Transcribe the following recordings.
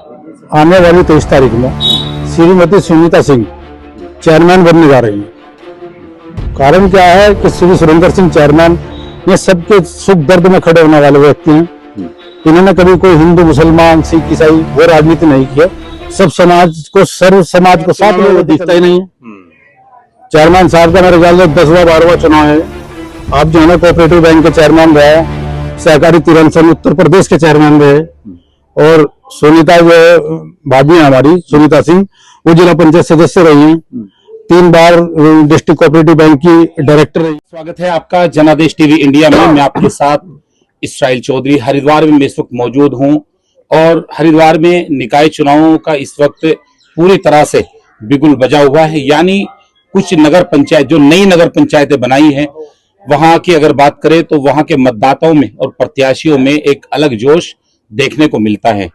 आने वाली 23 तारीख में श्रीमती सुनीता सिंह चेयरमैन बनने जा रही है। कारण क्या है कि श्री सुरेंद्र सिंह चेयरमैन ये सबके सुख दर्द में खड़े होने वाले व्यक्ति हैं। इन्होंने कभी कोई हिंदू मुसलमान सिख ईसाई वो राजनीति नहीं की है। सब समाज को सर्व समाज को साथ में वो दिखता ही नहीं है। चेयरमैन साहब का मेरे ख्याल से 10वां 12वां चुनाव है। आप जो है ना कोऑपरेटिव बैंक के चेयरमैन रहे, सहकारी तिरन संघ उत्तर प्रदेश के चेयरमैन रहे, और सुनीता जो भाभी है हमारी सुनीता सिंह, वो जिला पंचायत सदस्य रही हैं, 3 बार डिस्ट्रिक्ट कोऑपरेटिव बैंक की डायरेक्टर रही। स्वागत है आपका जनादेश टीवी इंडिया में। मैं आपके साथ इसराइल चौधरी हरिद्वार में इस वक्त मौजूद हूं और हरिद्वार में निकाय चुनावों का इस वक्त पूरी तरह से बिगुल बजा हुआ है। यानी कुछ नगर पंचायत जो नई नगर पंचायतें बनाई हैं, वहां की अगर बात करें तो वहां के मतदाताओं में और प्रत्याशियों में एक अलग जोश देखने को मिलता है।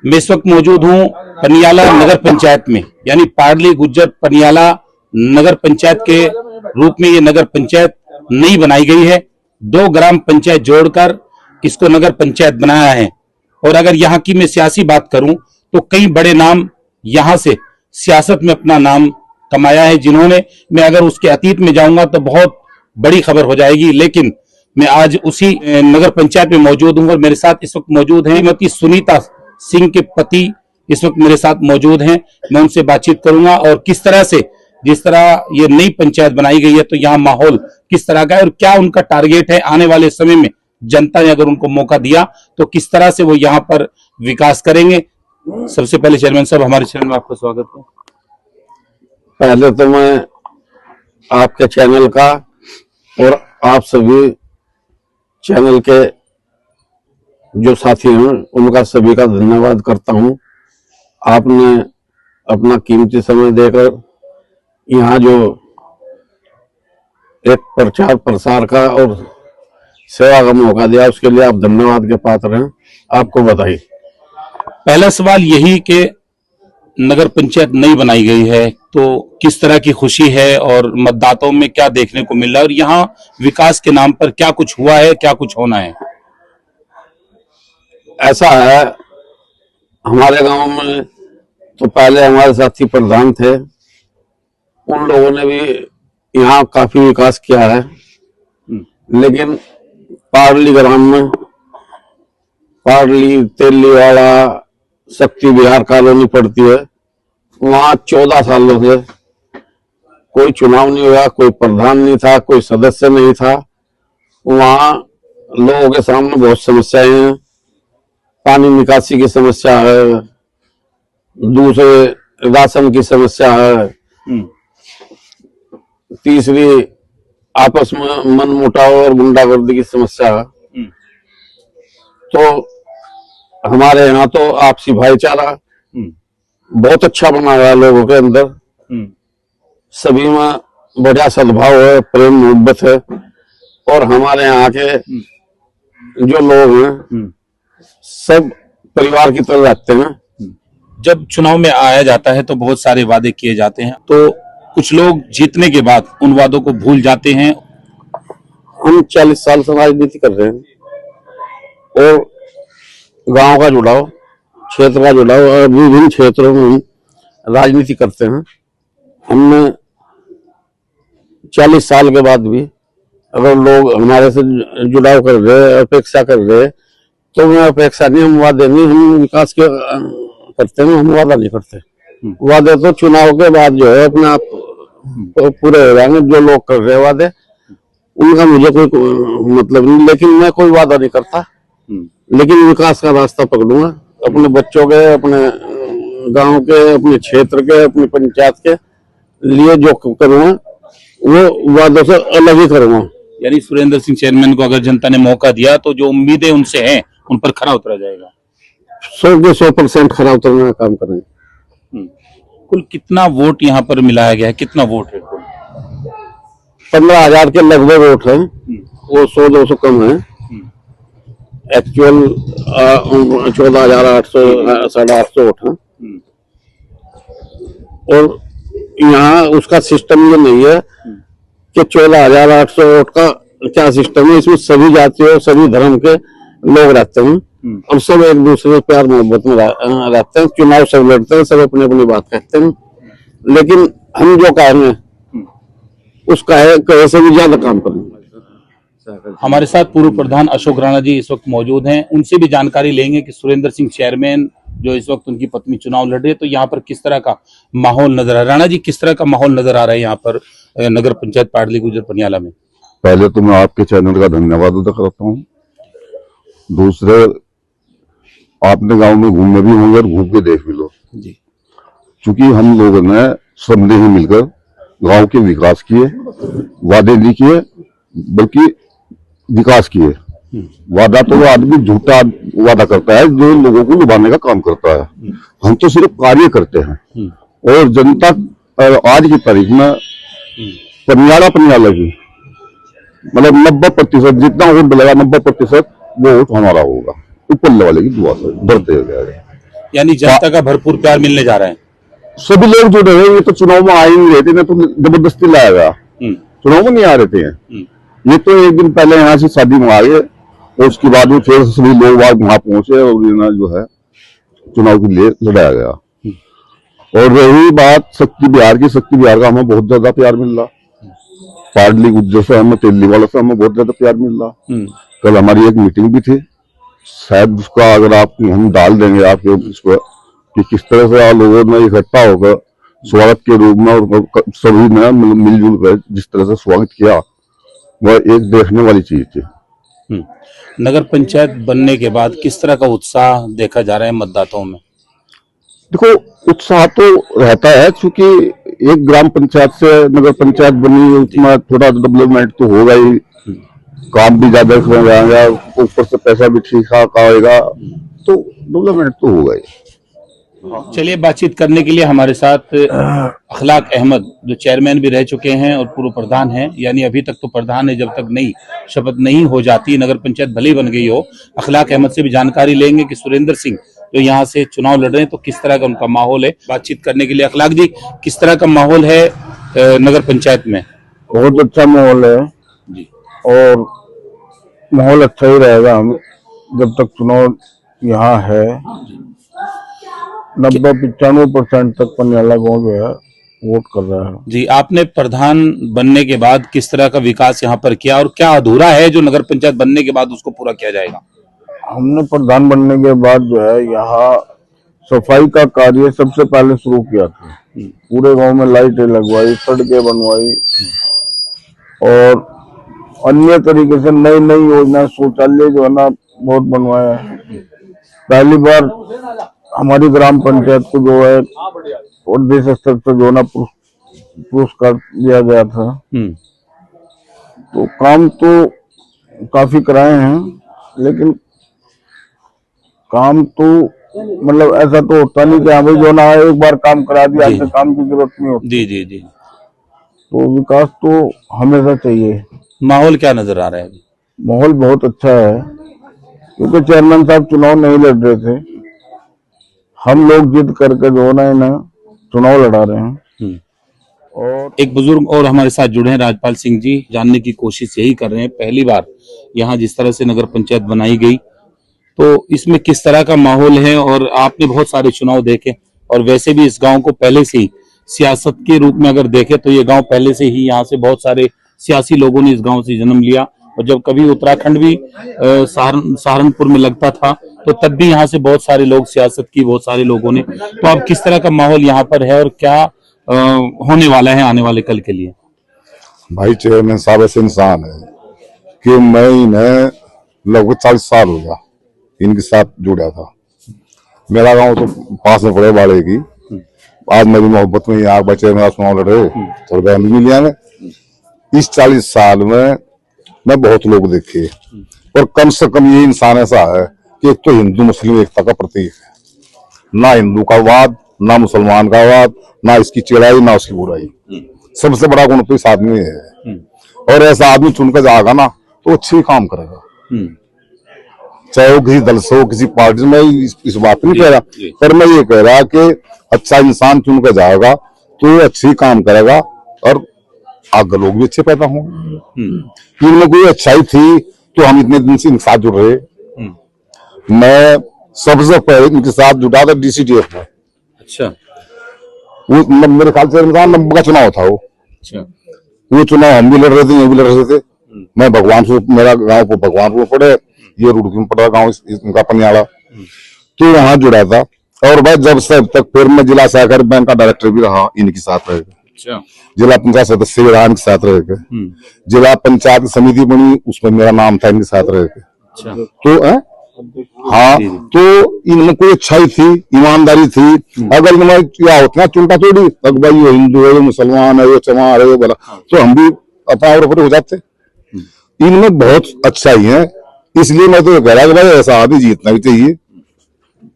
मैं इस वक्त मौजूद हूं पनियाला नगर पंचायत में, यानी पाडली गुज्जर पनियाला नगर पंचायत के रूप में ये नगर पंचायत नई बनाई गई है। 2 ग्राम पंचायत जोड़कर इसको नगर पंचायत बनाया है। और अगर यहाँ की मैं सियासी बात करूं तो कई बड़े नाम यहाँ से सियासत में अपना नाम कमाया है, जिन्होंने, मैं अगर उसके अतीत में जाऊंगा तो बहुत बड़ी खबर हो जाएगी, लेकिन मैं आज उसी नगर पंचायत में मौजूद हूं और मेरे साथ इस वक्त मौजूद हैं श्रीमती सुनीता सिंह के पति इस वक्त मेरे साथ मौजूद हैं। मैं उनसे बातचीत करूंगा और किस तरह से, जिस तरह ये नई पंचायत बनाई गई है तो यहाँ माहौल किस तरह का है और क्या उनका टारगेट है आने वाले समय में, जनता ने अगर उनको मौका दिया तो किस तरह से वो यहाँ पर विकास करेंगे। सबसे पहले चेयरमैन साहब, हमारे चैनल में आपका स्वागत है। पहले तो मैं आपके चैनल का और आप सभी चैनल के जो साथी हैं उनका सभी का धन्यवाद करता हूं। आपने अपना कीमती समय देकर यहाँ जो एक प्रचार प्रसार का और सेवा का मौका दिया, उसके लिए आप धन्यवाद के पात्र हैं। आपको बधाई। पहला सवाल यही कि नगर पंचायत नई बनाई गई है तो किस तरह की खुशी है और मतदाताओं में क्या देखने को मिल रहा है और यहाँ विकास के नाम पर क्या कुछ हुआ है, क्या कुछ होना है? ऐसा है, हमारे गांव में तो पहले हमारे साथी प्रधान थे, उन लोगों ने भी यहाँ काफी विकास किया है, लेकिन पाडली ग्राम में पाडली तेलीवाड़ा शक्ति विहार कॉलोनी पड़ती है, वहां 14 सालों से कोई चुनाव नहीं हुआ, कोई प्रधान नहीं था, कोई सदस्य नहीं था। वहां लोगों के सामने बहुत समस्याएं हैं। पानी निकासी की समस्या है, दूसरे राशन की समस्या है, तीसरी आपस में मन मुटाव और गुंडागर्दी की समस्या है। तो हमारे यहाँ तो आपसी भाईचारा बहुत अच्छा बना हुआ है, लोगों के अंदर सभी में बढ़िया सद्भाव है, प्रेम मोहब्बत है। और हमारे यहाँ के जो लोग हैं सब परिवार की तरह रहते हैं। जब चुनाव में आया जाता है तो बहुत सारे वादे किए जाते हैं, तो कुछ लोग जीतने के बाद उन वादों को भूल जाते हैं। हम 40 साल से राजनीति कर रहे हैं और गांव का जुड़ाव, क्षेत्र का जुड़ाव और विभिन्न क्षेत्रों में हम राजनीति करते हैं। हमने 40 साल के बाद भी अगर लोग हमारे से जुड़ाव कर रहे, अपेक्षा कर रहे, तो मैं अपेक्षा नहीं, हम वादे नहीं, हम विकास के करते हैं, हम वादा नहीं करते। वादे तो चुनाव के बाद जो है अपने आप पूरे हो जाएंगे। जो लोग कर रहे वादे उनका मुझे कोई मतलब नहीं, लेकिन मैं कोई वादा नहीं करता, लेकिन विकास का रास्ता पकड़ूंगा। अपने बच्चों के, अपने गांव के, अपने क्षेत्र के, अपनी पंचायत के लिए जो करूंगा वो वादों से अलग ही करूंगा। यानी सुरेंद्र सिंह चेयरमैन को अगर जनता ने मौका दिया तो जो उम्मीदें उनसे हैं उन पर खरा उतरा जाएगा। 100% खरा उतरने का काम करेंगे। कुल कितना वोट यहाँ पर मिलाया गया है, कितना वोट है? 15,000 के लगभग वोट है, वो 100-200 कम है। एक्चुअल 14,800 850 वोट है। और यहाँ उसका सिस्टम ये नहीं है कि 14,800 वोट का क्या सिस्टम है। इसमें सभी जातियों, सभी धर्म के लोग रहते हैं। और सब एक दूसरे से प्यार मोहब्बत में रहते हैं। चुनाव सब लड़ते हैं, सब अपनी अपनी बात कहते हैं, लेकिन हम जो कहेंगे उसका है कहे से भी ज्यादा काम करेंगे। हमारे साथ पूर्व प्रधान अशोक राणा जी इस वक्त मौजूद हैं, उनसे भी जानकारी लेंगे कि सुरेंद्र सिंह चेयरमैन जो इस वक्त उनकी पत्नी चुनाव लड़ रही है, तो यहाँ पर किस तरह का माहौल नजर आ रहा है। राणा जी, किस तरह का माहौल नजर आ रहा है यहाँ पर नगर पंचायत पाडली गुजर पनियाला में? पहले तो मैं आपके चैनल का धन्यवाद अदा करता हूँ। दूसरे, आपने गांव में घूमने भी होंगे और घूम के देख भी लो जी। क्योंकि हम लोगों ने सबने ही मिलकर गांव के विकास किए, वादे नहीं किए बल्कि विकास किए। वादा तो वो आदमी झूठा वादा करता है जो लोगों को लुभाने का काम करता है। हम तो सिर्फ कार्य करते हैं और जनता आज की तारीख में पनियाला की मतलब 90% जितना वोट मिलेगा 90% वोट हमारा होगा, ऊपर वाले की दुआ से बढ़ते गए। यानी जनता का भरपूर प्यार मिलने जा रहा है। सभी लोग जो रहे ये तो चुनाव में आ ही नहीं रहे थे, ना तो जबरदस्ती लाया गया, चुनाव में नहीं आ रहे थे। ये तो एक दिन पहले यहाँ से शादी में आ गए और उसके बाद में फिर सभी लोग वहां पहुंचे और जो है चुनाव के लिए लड़ाया गया। और रही बात शक्ति बिहार की, शक्ति बिहार का हमें बहुत ज्यादा प्यार मिल रहा। पाडली गुज्जर से हमें, तेली वाला से हमें बहुत ज्यादा प्यार मिल रहा। कल हमारी एक मीटिंग भी थी, शायद उसका अगर आप हम डाल देंगे आपके इस पर कि किस तरह से लोगों ने इकट्ठा होकर स्वागत के रूप में और सभी ने मिलजुल कर जिस तरह से स्वागत किया वह एक देखने वाली चीज थी। नगर पंचायत बनने के बाद किस तरह का उत्साह देखा जा रहा है मतदाताओं में? देखो, उत्साह तो रहता है क्योंकि एक ग्राम पंचायत से नगर पंचायत बनी, उसमें थोड़ा डेवलपमेंट तो होगा ही, काम भी ज्यादा हो जाएगा, ऊपर से पैसा भी ठीक ठाक आएगा, तो डेवलपमेंट तो होगा ही। चलिए, बातचीत करने के लिए हमारे साथ अखलाक अहमद जो चेयरमैन भी रह चुके हैं और पूर्व प्रधान हैं, यानी अभी तक तो प्रधान है, जब तक नई शपथ नहीं हो जाती नगर पंचायत भले ही बन गई हो। अखलाक अहमद से भी जानकारी लेंगे कि सुरेंद्र सिंह जो यहाँ से चुनाव लड़ रहे हैं तो किस तरह का उनका माहौल है। बातचीत करने के लिए अखलाक जी, किस तरह का माहौल है नगर पंचायत में? बहुत अच्छा माहौल है जी। और माहौल अच्छा ही रहेगा हम जब तक चुनाव यहाँ है। 90-95% तक पनियाला गाँव जो है वोट कर रहा है। जी, आपने प्रधान बनने के बाद किस तरह का विकास यहाँ पर किया और क्या अधूरा है जो नगर पंचायत बनने के बाद उसको पूरा किया जाएगा? हमने प्रधान बनने के बाद जो है यहाँ सफाई का कार्य सबसे पहले शुरू किया था। पूरे गांव में लाइटें लगवाई, सड़कें बनवाई और अन्य तरीके से नई नई योजना, शौचालय जो है ना बहुत बनवाया है। पहली बार हमारी ग्राम पंचायत को जो है और देश स्तर से जो है ना पुरस्कार दिया गया था। तो काम तो काफी कराए हैं, लेकिन काम तो मतलब ऐसा तो होता नहीं कि हाँ भाई जो ना एक बार काम करा दिया, ऐसे काम की जरूरत नहीं होती। जी जी जी। तो विकास तो हमेशा चाहिए। माहौल क्या नजर आ रहा है? माहौल बहुत अच्छा है क्योंकि चेयरमैन साहब चुनाव नहीं लड़ रहे थे, हम लोग जिद करके जो है ना चुनाव लड़ा रहे हैं। और एक बुजुर्ग और हमारे साथ जुड़े हैं, राजपाल सिंह जी, जानने की कोशिश यही कर रहे हैं, पहली बार यहाँ जिस तरह से नगर पंचायत बनाई गई तो इसमें किस तरह का माहौल है? और आपने बहुत सारे चुनाव देखे और वैसे भी इस गांव को पहले से ही सियासत के रूप में अगर देखे तो ये गांव पहले से ही, यहाँ से बहुत सारे सियासी लोगों ने इस गांव से जन्म लिया और जब कभी उत्तराखंड भी सहारनपुर में लगता था तो तब भी यहाँ से बहुत सारे लोग सियासत की, बहुत सारे लोगों ने। तो अब किस तरह का माहौल यहाँ पर है और क्या होने वाला है आने वाले कल के लिए? भाई, चेयरमैन साहब ऐसे इंसान है कि मैं इन्हें लगभग 40 साल हो गया इनके साथ जुड़ा था। मेरा गांव तो पास में पड़े बाड़े की, आज मेरी मोहब्बत में यहाँ बच्चे मेरा चुनाव लड़ रहे थोड़े बहन भी लिया। इस 40 साल में मैं बहुत लोग देखे और कम से कम ये इंसान ऐसा है कि एक तो हिंदू मुस्लिम एकता का प्रतीक है, ना हिंदू का वाद, ना मुसलमान का वाद, ना इसकी चिड़ाई, ना उसकी बुराई। सबसे बड़ा गुण तो इस आदमी में है और ऐसा आदमी चुनकर जाएगा ना तो अच्छी काम करेगा, चाहे वो किसी दल से हो, किसी पार्टी से। मैं इस बात नहीं कह रहा, पर मैं ये कह रहा कि अच्छा इंसान चुनकर जाएगा तो अच्छी काम करेगा और आगे लोग भी अच्छे पैदा होंगे। इनमें कोई अच्छाई थी तो हम इतने दिन से इनके साथ जुड़ रहे। मैं सबसे पहले इनके साथ जुटा था DCDF में। अच्छा वो मेरे ख्याल से नंबर का चुनाव था वो। अच्छा वो चुनाव हम भी लड़ रहे थे, ये भी लड़ रहे थे। मैं भगवानपुर, मेरा गांव को भगवानपुर पड़े, ये रुड़की में पड़ा गाँव इनका पनियाड़ा, तो वहां जुड़ा था। और भाई जब से अब तक फिर मैं जिला सहकारी बैंक का डायरेक्टर भी रहा इनके साथ रहेगा, अच्छा जिला पंचायत सदस्य भी रहा इनके साथ रहेगा, जिला पंचायत समिति बनी उसमें मेरा नाम था इनके साथ रहेगा। अच्छा तो हाँ, तो इनमें कोई अच्छाई थी, ईमानदारी थी। अगर इनमें क्या होता है चुलटा थोड़ी तक भाई ये हिंदू है, ये मुसलमान है, ये चमार है, ये बोला, तो हम भी अपना और हो जाते। इनमें बहुत अच्छाई है, इसलिए मैं तो कह रहा कि भाई ऐसा आदमी जीतना भी चाहिए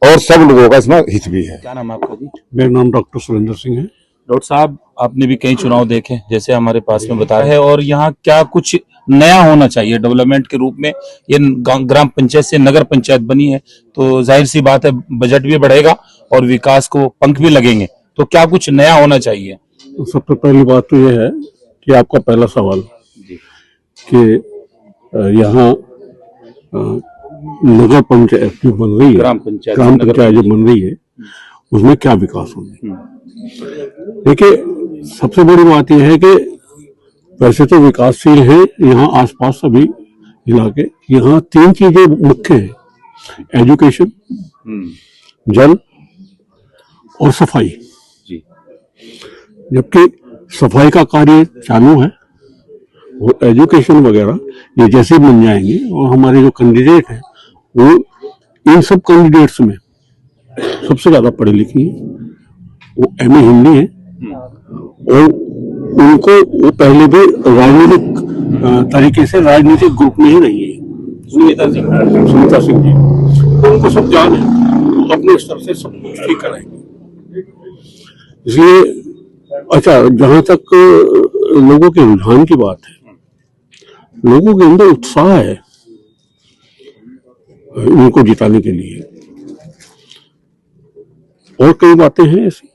और सब लोगों का इसमें हित भी है। क्या नाम है आपका जी? मेरा नाम डॉक्टर सुरेंद्र सिंह है। डॉक्टर साहब, आपने भी कई चुनाव देखे जैसे हमारे पास में बताया है, और यहाँ क्या कुछ नया होना चाहिए डेवलपमेंट के रूप में? ये ग्राम पंचायत से नगर पंचायत बनी है, तो जाहिर सी बात है बजट भी बढ़ेगा और विकास को पंख भी लगेंगे, तो क्या कुछ नया होना चाहिए? तो सबसे पहली बात तो ये है कि आपका पहला सवाल कि यहाँ नगर पंचायत जो बन रही है, ग्राम पंचायत जो बन रही है, उसमें क्या विकास होगा? देखिए, सबसे बड़ी बात यह है कि वैसे तो विकासशील है यहाँ आसपास सभी इलाके। यहाँ 3 चीजें मुख्य है: एजुकेशन, जल और सफाई। जी। जबकि सफाई का कार्य चालू है और एजुकेशन वगैरह ये जैसे बन जाएंगे, और हमारे जो कैंडिडेट हैं वो इन सब कैंडिडेट्स में सबसे ज्यादा पढ़े लिखे हैं, वो MA हिंदी है, और उनको वो पहले भी राजनीतिक तरीके से राजनीतिक ग्रुप में ही रही है। सुनीता सिंह जी, तो उनको सब जान है, वो अपने स्तर से सब कुछ ठीक कराएंगे। इसलिए अच्छा, जहां तक लोगों के रुझान की बात है, लोगों के अंदर उत्साह है इनको जिताने के लिए, और कई बातें हैं ऐसी।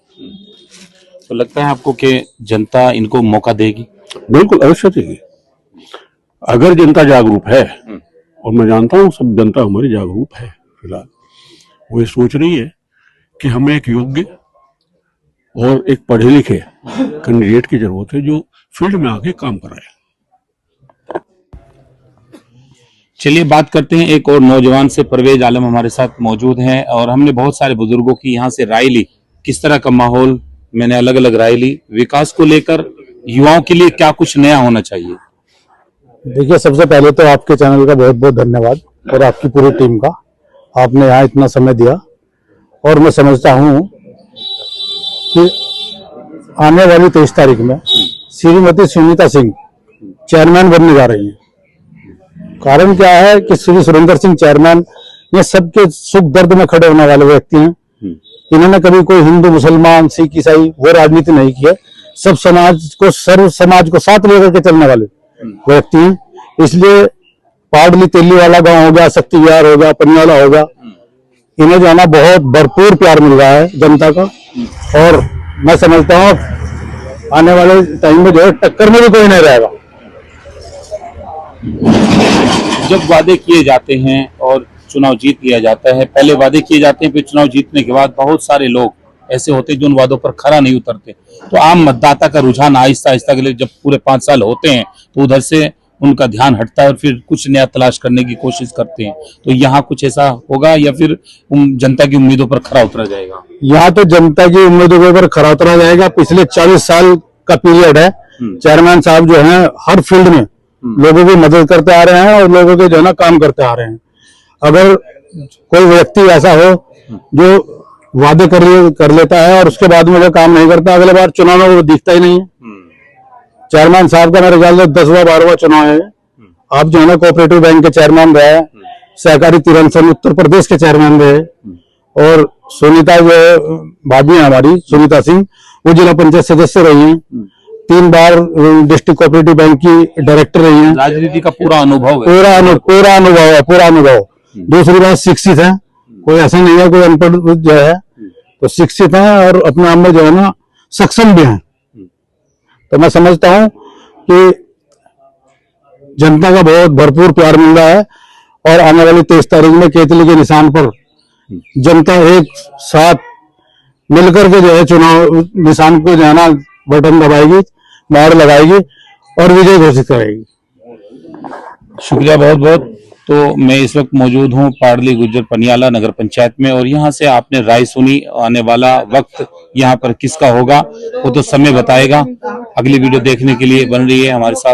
तो लगता है आपको कि जनता इनको मौका देगी? बिल्कुल अवश्य देगी, अगर जनता जागरूक है, और मैं जानता हूँ सब जनता हमारी जागरूक है। फिलहाल वो ये सोच रही है कि हमें एक योग्य और एक पढ़े लिखे कैंडिडेट की जरूरत है जो फील्ड में आके काम कराए। चलिए बात करते हैं एक और नौजवान से। परवेज आलम हमारे साथ मौजूद हैं, और हमने बहुत सारे बुजुर्गों की यहाँ से राय ली, किस तरह का माहौल, मैंने अलग अलग राय ली। विकास को लेकर युवाओं के लिए क्या कुछ नया होना चाहिए? देखिए, सबसे पहले तो आपके चैनल का बहुत बहुत धन्यवाद और आपकी पूरी टीम का, आपने यहाँ इतना समय दिया। और मैं समझता हूँ कि आने वाली 23 तारीख में श्रीमती सुनीता सिंह चेयरमैन बनने जा रही हैं। कारण क्या है कि श्री सुरेंद्र सिंह चेयरमैन ये सबके सुख दर्द में खड़े होने वाले व्यक्ति हैं। इन्होंने कभी कोई हिंदू मुसलमान सिख ईसाई वो राजनीति नहीं की है, सब समाज को, सर्व समाज को साथ लेकर के चलने वाले व्यक्ति हैं। इसलिए पाडली तेली वाला गांव हो गया, शक्ति विहार हो गया, पनियाला हो गया, इन्हें जो है ना बहुत भरपूर प्यार मिल रहा है जनता का। और मैं समझता हूँ आने वाले टाइम में जो है टक्कर में भी कोई नहीं रहेगा। जब वादे किए जाते हैं और चुनाव जीत लिया जाता है, पहले वादे किए जाते हैं, फिर चुनाव जीतने के बाद बहुत सारे लोग ऐसे होते हैं जो उन वादों पर खरा नहीं उतरते, तो आम मतदाता का रुझान आहिस्ता आहिस्ता के लिए जब पूरे 5 साल होते हैं तो उधर से उनका ध्यान हटता है और फिर कुछ नया तलाश करने की कोशिश करते हैं। तो यहाँ कुछ ऐसा होगा या फिर जनता की उम्मीदों पर खरा उतरा जाएगा? यहाँ तो जनता की उम्मीदों पर खरा उतरा जाएगा। पिछले 40 साल का पीरियड है, चेयरमैन साहब जो है हर फील्ड में लोगों की मदद करते आ रहे हैं और लोगों के जो है ना काम करते आ रहे हैं। अगर कोई व्यक्ति ऐसा हो जो वादे कर लेता है और उसके बाद में वो काम नहीं करता, अगले बार चुनाव में वो दिखता ही नहीं है। चेयरमैन साहब का मेरे ख्याल से 10वां 12वां चुनाव है। आप जो है ना कोऑपरेटिव बैंक के चेयरमैन रहे, सहकारी तिरंसन उत्तर प्रदेश के चेयरमैन रहे, और सुनीता जो भाभी है हमारी सुनीता सिंह, वो जिला पंचायत सदस्य रही हैं, 3 बार डिस्ट्रिक्ट कोऑपरेटिव बैंक की डायरेक्टर रही हैं। राजनीति का पूरा अनुभव है, पूरा अनुभव। दूसरी बात शिक्षित है, कोई ऐसा नहीं है कोई अनपढ़ जो है, तो शिक्षित है और अपने आप में जो है ना सक्षम भी है। तो मैं समझता हूं कि जनता का बहुत भरपूर प्यार मिल रहा है और आने वाली 23 तारीख में केतली के निशान पर जनता एक साथ मिलकर के जो है चुनाव निशान को जो है ना बटन दबाएगी, मोहर लगाएगी और विजय घोषित करेगी। शुक्रिया बहुत बहुत। तो मैं इस वक्त मौजूद हूं पाडली गुज्जर पनियाला नगर पंचायत में, और यहां से आपने राय सुनी। आने वाला वक्त यहां पर किसका होगा वो तो समय बताएगा। अगली वीडियो देखने के लिए बन रही है हमारे साथ।